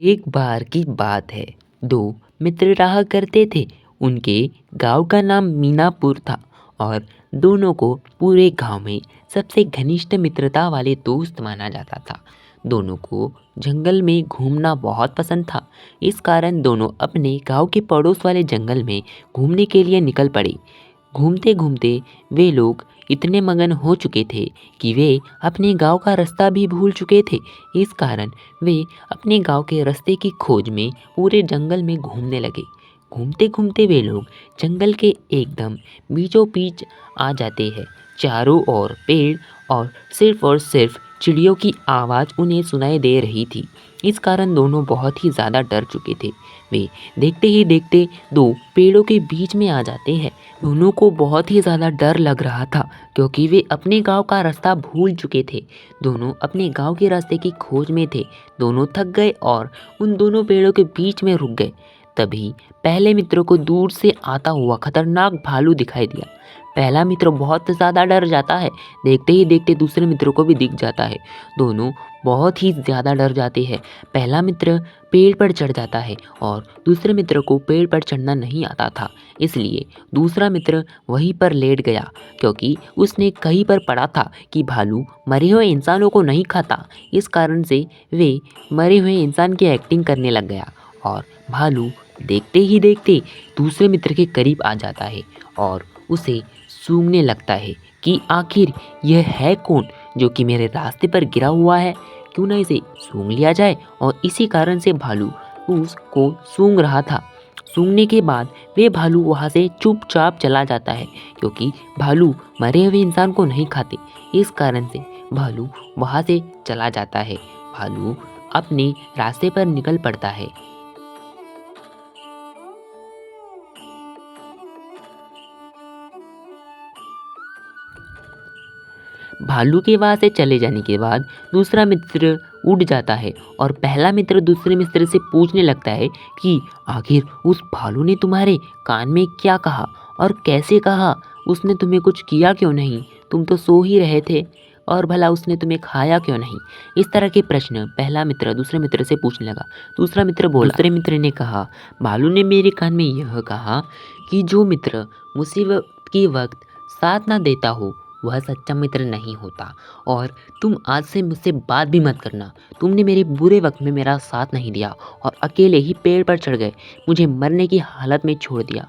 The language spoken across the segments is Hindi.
एक बार की बात है। दो मित्र रहा करते थे। उनके गांव का नाम मीनापुर था और दोनों को पूरे गांव में सबसे घनिष्ठ मित्रता वाले दोस्त माना जाता था। दोनों को जंगल में घूमना बहुत पसंद था। इस कारण दोनों अपने गांव के पड़ोस वाले जंगल में घूमने के लिए निकल पड़े। घूमते घूमते वे लोग इतने मगन हो चुके थे कि वे अपने गांव का रास्ता भी भूल चुके थे। इस कारण वे अपने गांव के रास्ते की खोज में पूरे जंगल में घूमने लगे। घूमते घूमते वे लोग जंगल के एकदम बीचों बीच आ जाते हैं। चारों ओर पेड़ और सिर्फ चिड़ियों की आवाज़ उन्हें सुनाई दे रही थी। इस कारण दोनों बहुत ही ज़्यादा डर चुके थे। वे देखते ही देखते दो पेड़ों के बीच में आ जाते हैं। दोनों को बहुत ही ज़्यादा डर लग रहा था क्योंकि वे अपने गांव का रास्ता भूल चुके थे। दोनों अपने गांव के रास्ते की खोज में थे। दोनों थक गए और उन दोनों पेड़ों के बीच में रुक गए। तभी पहले मित्र को दूर से आता हुआ खतरनाक भालू दिखाई दिया। पहला मित्र बहुत ज़्यादा डर जाता है। देखते ही देखते दूसरे मित्र को भी दिख जाता है। दोनों बहुत ही ज़्यादा डर जाते हैं। पहला मित्र पेड़ पर चढ़ जाता है और दूसरे मित्र को पेड़ पर चढ़ना नहीं आता था। इसलिए दूसरा मित्र वहीं पर लेट गया क्योंकि उसने कहीं पर पढ़ा था कि भालू मरे हुए इंसानों को नहीं खाता। इस कारण से वे मरे हुए इंसान की एक्टिंग करने लग गया और भालू देखते ही देखते दूसरे मित्र के करीब आ जाता है और उसे सूंघने लगता है कि आखिर यह है कौन जो कि मेरे रास्ते पर गिरा हुआ है। क्यों ना इसे सूंघ लिया जाए। और इसी कारण से भालू उसको सूंघ रहा था। सूंघने के बाद वे भालू वहाँ से चुपचाप चला जाता है क्योंकि भालू मरे हुए इंसान को नहीं खाते। इस कारण से भालू वहाँ से चला जाता है। भालू अपने रास्ते पर निकल पड़ता है। भालू के वहाँ से चले जाने के बाद दूसरा मित्र उड़ जाता है और पहला मित्र दूसरे मित्र से पूछने लगता है कि आखिर उस भालू ने तुम्हारे कान में क्या कहा और कैसे कहा। उसने तुम्हें कुछ किया क्यों नहीं। तुम तो सो ही रहे थे। और भला उसने तुम्हें खाया क्यों नहीं। इस तरह के प्रश्न पहला मित्र दूसरे मित्र से पूछने लगा। दूसरा मित्र बोला। दूसरे मित्र ने कहा, भालू ने मेरे कान में यह कहा कि जो मित्र मुसीबत के वक्त साथ ना देता हो वह सच्चा मित्र नहीं होता। और तुम आज से मुझसे बात भी मत करना। तुमने मेरे बुरे वक्त में मेरा साथ नहीं दिया और अकेले ही पेड़ पर चढ़ गए, मुझे मरने की हालत में छोड़ दिया।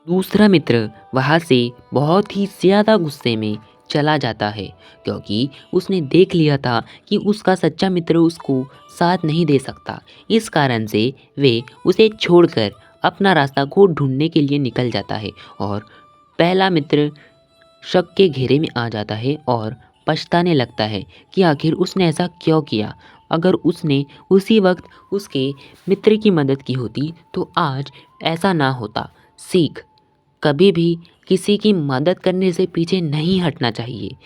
दूसरा मित्र वहाँ से बहुत ही ज़्यादा गुस्से में चला जाता है क्योंकि उसने देख लिया था कि उसका सच्चा मित्र उसको साथ नहीं दे सकता। इस कारण से वे उसे छोड़कर अपना रास्ता खुद ढूंढने के लिए निकल जाता है। और पहला मित्र शक के घेरे में आ जाता है और पछताने लगता है कि आखिर उसने ऐसा क्यों किया। अगर उसने उसी वक्त उसके मित्र की मदद की होती तो आज ऐसा ना होता। सीख, कभी भी किसी की मदद करने से पीछे नहीं हटना चाहिए।